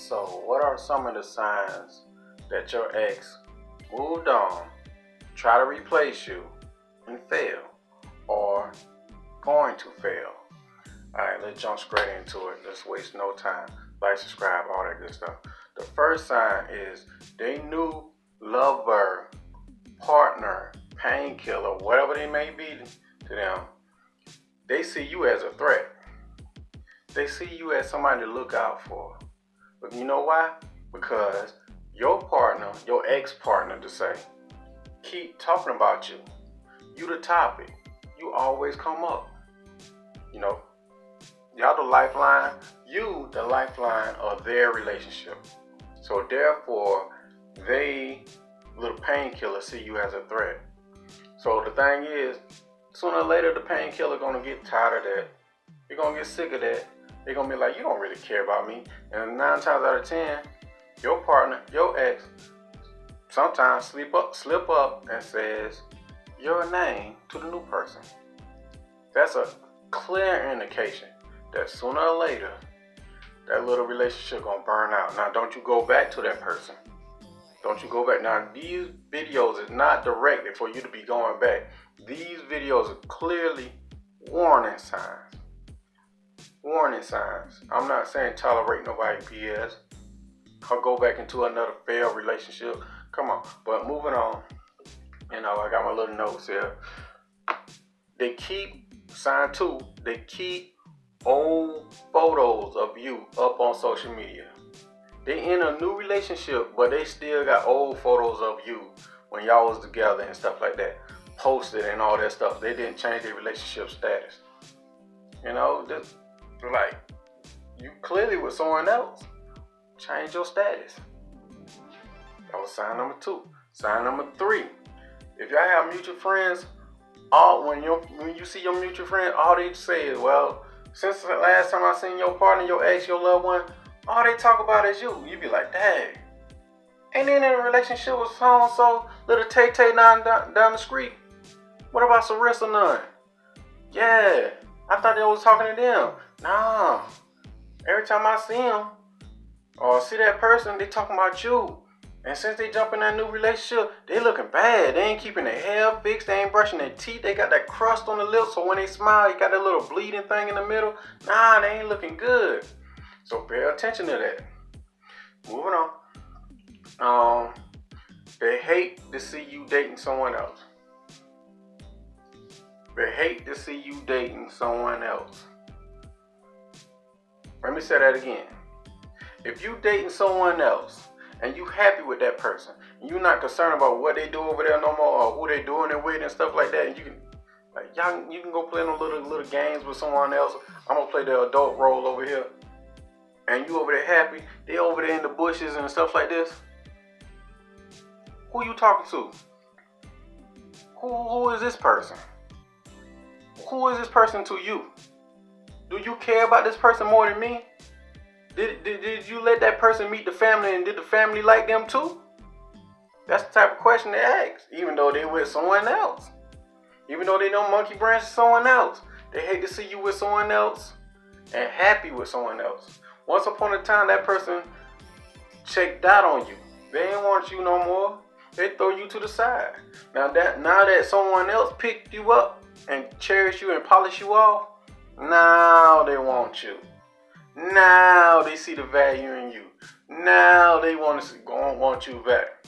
So, what are some of the signs that your ex moved on, try to replace you, and fail, or going to fail? Alright, let's jump straight into it. Let's waste no time. Like, subscribe, all that good stuff. The first sign is they new lover, partner, painkiller, whatever they may be to them, they see you as a threat. They see you as somebody to look out for. But you know why? Because your partner, your ex-partner to say, keep talking about you. You the topic. You always come up. You know, y'all the lifeline. You the lifeline of their relationship. So therefore, they, little painkiller, see you as a threat. So the thing is, sooner or later, the painkiller gonna get tired of that. You're gonna get sick of that. They're gonna be like, you don't really care about me. And 9 times out of 10, your partner, your ex, sometimes slip up and says your name to the new person. That's a clear indication that sooner or later, that little relationship gonna burn out. Now, don't you go back to that person. Don't you go back. Now, these videos is not directed for you to be going back. These videos are clearly warning signs. Warning signs. I'm not saying tolerate nobody BS or go back into another failed relationship. Come on. But moving on. You know, I got my little notes here. They keep, sign 2, they keep old photos of you up on social media. They in a new relationship, but they still got old photos of you when y'all was together and stuff like that. Posted and all that stuff. They didn't change their relationship status. You know, just like, you clearly with someone else. Change your status. That was sign number 2. Sign number 3. If y'all have mutual friends, when you see your mutual friend, all they say is, well, since the last time I seen your partner, your ex, your loved one, all they talk about is you. You be like, dang. Ain't in a relationship with so-and-so, little Tay-Tay down the street. What about Sarissa Nunn? Yeah, I thought they was talking to them. Nah, every time I see them or see that person, they talking about you. And since they jump in that new relationship, they looking bad. They ain't keeping their hair fixed. They ain't brushing their teeth. They got that crust on the lips, so when they smile, you got that little bleeding thing in the middle. Nah, they ain't looking good. So pay attention to that. Moving on. They hate to see you dating someone else. They hate to see you dating someone else. Let me say that again. If you dating someone else and you happy with that person, and you're not concerned about what they do over there no more or who they doing it with and stuff like that, and you can go play no little games with someone else. I'm gonna play the adult role over here. And you over there happy, they over there in the bushes and stuff like this. Who you talking to? Who is this person? Who is this person to you? Do you care about this person more than me? Did you let that person meet the family and did the family like them too? That's the type of question they ask, even though they with someone else. Even though they know monkey branch is someone else. They hate to see you with someone else and happy with someone else. Once upon a time, that person checked out on you. They didn't want you no more. They throw you to the side. Now that someone else picked you up and cherish you and polish you off, now they want you. Now they see the value in you. Now they want you back.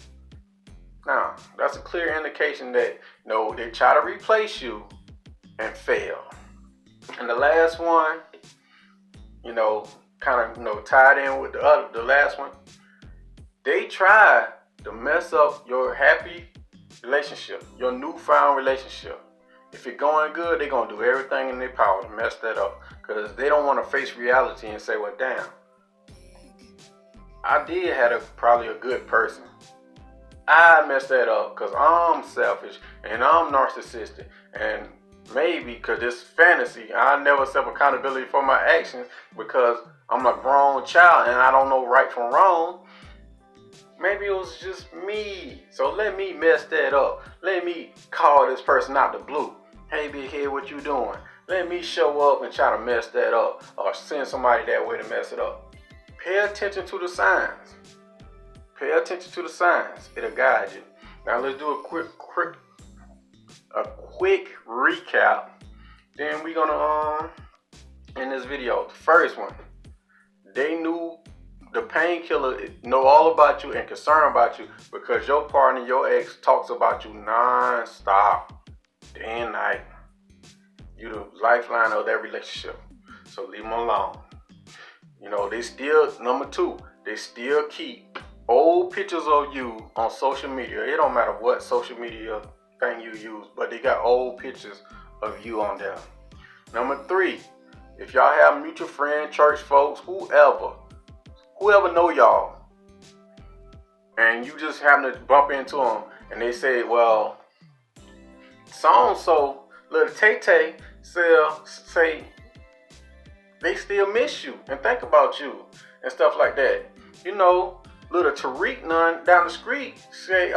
Now, that's a clear indication that, no, they try to replace you and fail. And the last one, kind of tied in with the last one. They try to mess up your happy relationship, your newfound relationship. If it's going good, they're going to do everything in their power to mess that up. Because they don't want to face reality and say, well, damn, I did have probably a good person. I messed that up because I'm selfish and I'm narcissistic. And maybe because it's fantasy, I never accept accountability for my actions because I'm a grown child and I don't know right from wrong. Maybe it was just me. So let me mess that up. Let me call this person out the blue. Hey, big head, what you doing? Let me show up and try to mess that up or send somebody that way to mess it up. pay attention to the signs. Pay attention to the signs. It'll guide you. Now let's do a quick recap. Then we're gonna in this video. The first one, they knew the painkiller know all about you and concerned about you because your partner, your ex, talks about you non-stop, day and night. You the lifeline of that relationship. So leave them alone. You know, they still, number two, they still keep old pictures of you on social media. It don't matter what social media thing you use, but they got old pictures of you on there. Number three, if y'all have mutual friends, church folks, whoever know y'all, and you just happen to bump into them, and they say, well, so-and-so, little Tay-Tay, say they still miss you and think about you and stuff like that. You know, little Tariq none down the street say,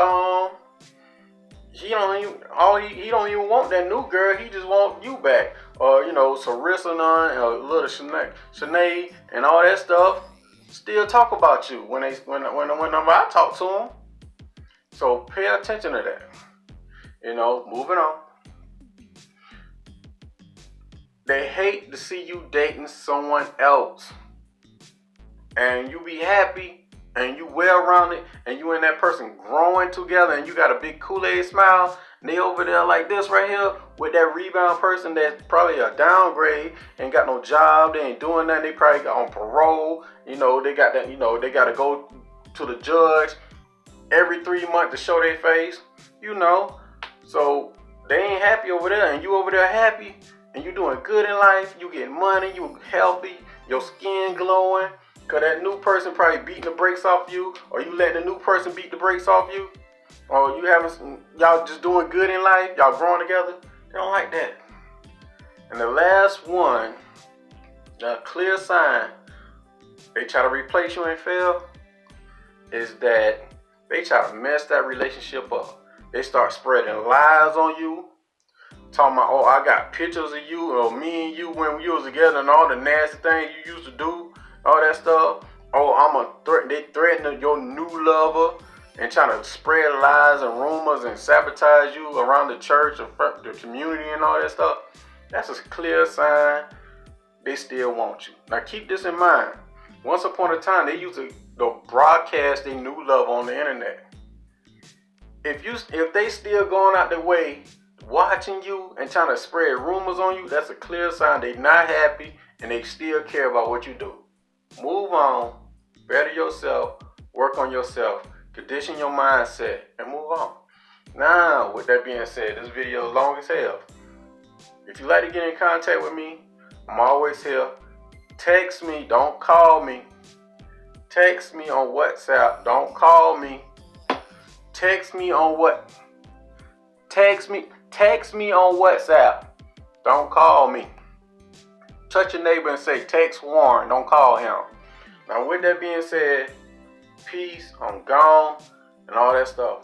he don't even want that new girl, he just want you back. Or, you know, Sarissa none, or little Shanae and all that stuff still talk about you when I talk to them. So pay attention to that. You know, moving on. They hate to see you dating someone else. And you be happy and you well-rounded and you and that person growing together and you got a big Kool-Aid smile. And they over there like this right here with that rebound person that's probably a downgrade, ain't got no job, they ain't doing nothing, they probably got on parole. You know, they got that, you know, they got to go to the judge every 3 months to show their face, you know. So they ain't happy over there and you over there happy. And you doing good in life, you getting money, you healthy, your skin glowing, cause that new person probably beating the brakes off you, or you letting the new person beat the brakes off you, or y'all just doing good in life, y'all growing together. They don't like that. And the last one, a clear sign they try to replace you and fail, is that they try to mess that relationship up. They start spreading lies on you. Talking about, oh, I got pictures of you or me and you when we was together and all the nasty things you used to do, all that stuff. Oh, they threatening your new lover and trying to spread lies and rumors and sabotage you around the church, the community and all that stuff. That's a clear sign they still want you. Now keep this in mind. Once upon a time, they used to broadcast their new love on the internet. If they still going out their way watching you and trying to spread rumors on you, that's a clear sign they not happy and they still care about what you do. Move on, better yourself, work on yourself, condition your mindset, and move on. Now, with that being said, this video is long as hell. If you like to get in contact with me, I'm always here. Text me, don't call me. Text me on WhatsApp, don't call me. Text me on WhatsApp. Don't call me. Touch your neighbor and say, text Warren. Don't call him. Now, with that being said, peace, I'm gone, and all that stuff.